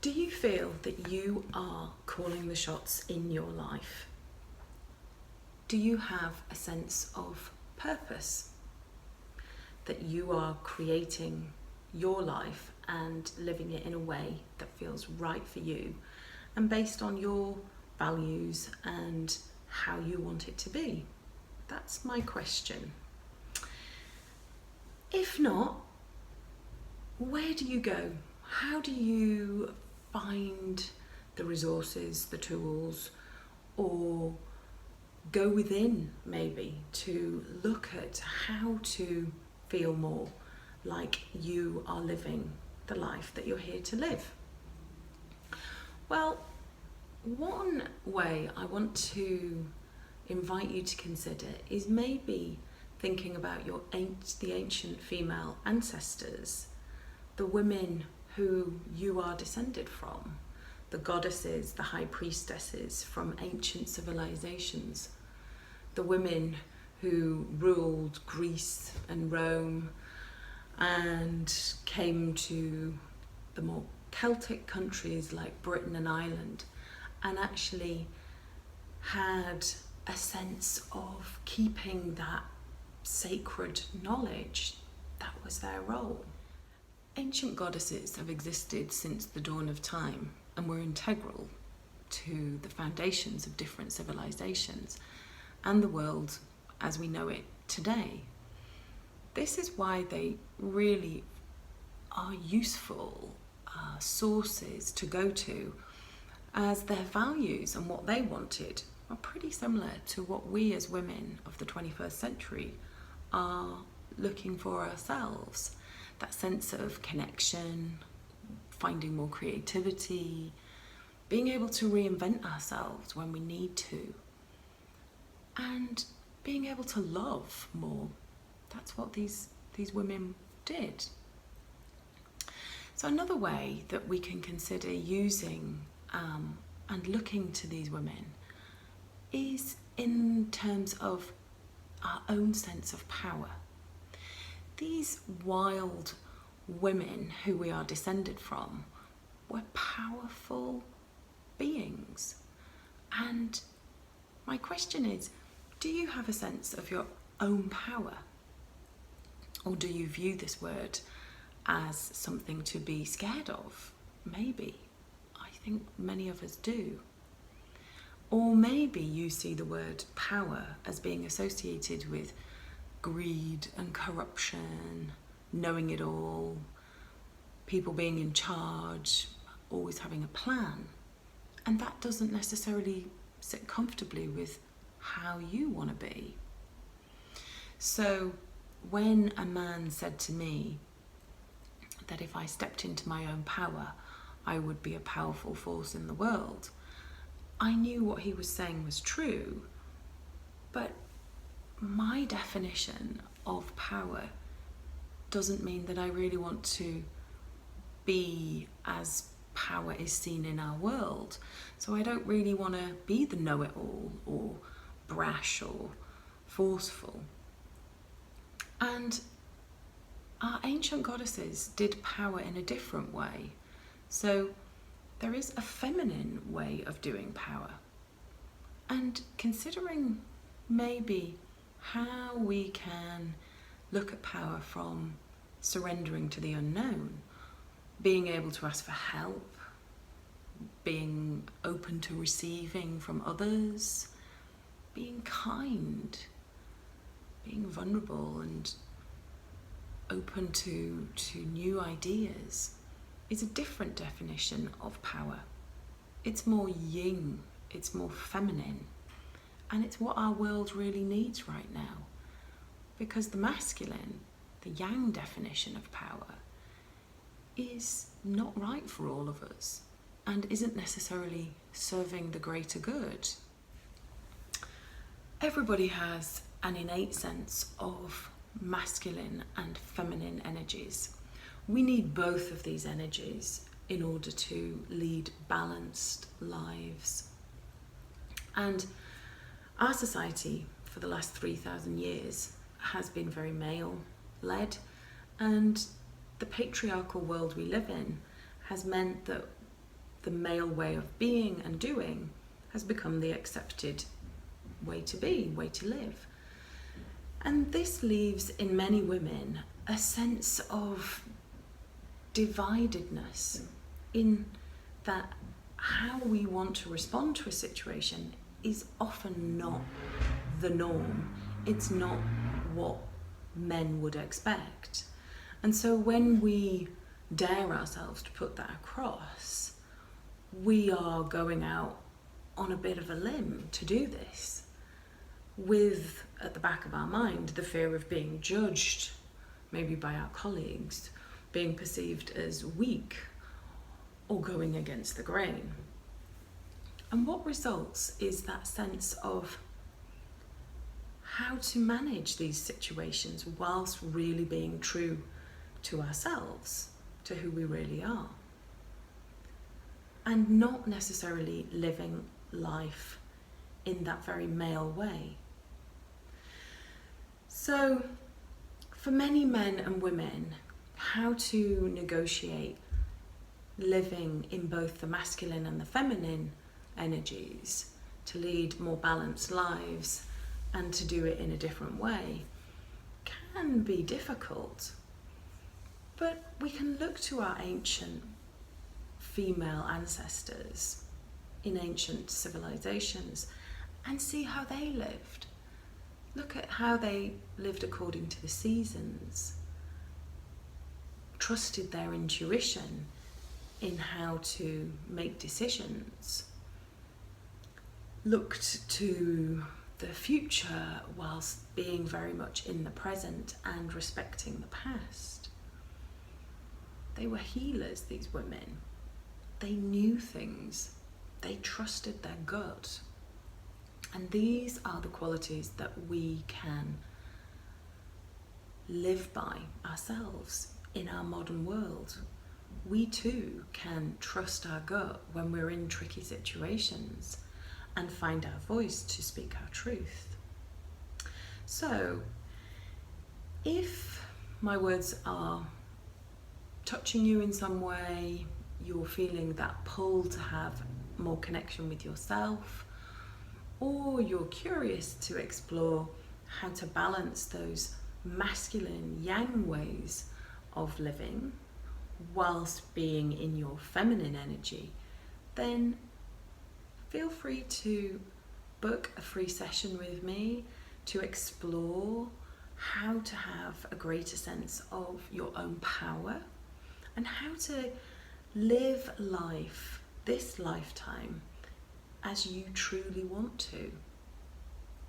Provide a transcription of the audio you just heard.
Do you feel that you are calling the shots in your life? Do you have a sense of purpose? That you are creating your life and living it in a way that feels right for you and based on your values and how you want it to be? That's my question. If not, where do you go? How do you find the resources, the tools, or go within maybe to look at how to feel more like you are living the life that you're here to live? Well, one way I want to invite you to consider is maybe thinking about the ancient female ancestors, the women who you are descended from, the goddesses, the high priestesses from ancient civilizations, the women who ruled Greece and Rome and came to the more Celtic countries like Britain and Ireland and actually had a sense of keeping that sacred knowledge. That was their role. Ancient goddesses have existed since the dawn of time and were integral to the foundations of different civilizations and the world as we know it today. This is why they really are useful sources to go to, as their values and what they wanted are pretty similar to what we as women of the 21st century are looking for ourselves. That sense of connection, finding more creativity, being able to reinvent ourselves when we need to, and being able to love more. That's what these women did. So another way that we can consider using and looking to these women is in terms of our own sense of power. These wild women who we are descended from were powerful beings. And my question is, do you have a sense of your own power? Or do you view this word as something to be scared of? Maybe. I think many of us do. Or maybe you see the word power as being associated with greed and corruption, knowing it all, people being in charge, always having a plan. And that doesn't necessarily sit comfortably with how you want to be. So when a man said to me that if I stepped into my own power, I would be a powerful force in the world, I knew what he was saying was true, but my definition of power doesn't mean that I really want to be as power is seen in our world. So I don't really want to be the know-it-all or brash or forceful. And our ancient goddesses did power in a different way. So there is a feminine way of doing power. And considering maybe how we can look at power from surrendering to the unknown, being able to ask for help, being open to receiving from others, being kind, being vulnerable and open to new ideas is a different definition of power. It's more yin, it's more feminine, and it's what our world really needs right now. Because the masculine, the yang definition of power, is not right for all of us and isn't necessarily serving the greater good. Everybody has an innate sense of masculine and feminine energies. We need both of these energies in order to lead balanced lives. And our society for the last 3,000 years has been very male-led, and the patriarchal world we live in has meant that the male way of being and doing has become the accepted way to be, way to live. And this leaves in many women a sense of dividedness in that how we want to respond to a situation is often not the norm. It's not what men would expect. And so when we dare ourselves to put that across, we are going out on a bit of a limb to do this, with at the back of our mind the fear of being judged, maybe by our colleagues, being perceived as weak or going against the grain. And what results is that sense of how to manage these situations whilst really being true to ourselves, to who we really are, and not necessarily living life in that very male way. So for many men and women, how to negotiate living in both the masculine and the feminine energies to lead more balanced lives and to do it in a different way can be difficult. But we can look to our ancient female ancestors in ancient civilizations and see how they lived. Look at how they lived according to the seasons, trusted their intuition in how to make decisions, looked to the future whilst being very much in the present and respecting the past. They were healers, these women. They knew things. They trusted their gut. And these are the qualities that we can live by ourselves in our modern world. We too can trust our gut when we're in tricky situations and find our voice to speak our truth. So, if my words are touching you in some way, you're feeling that pull to have more connection with yourself, or you're curious to explore how to balance those masculine yang ways of living whilst being in your feminine energy, then feel free to book a free session with me to explore how to have a greater sense of your own power and how to live life, this lifetime, as you truly want to.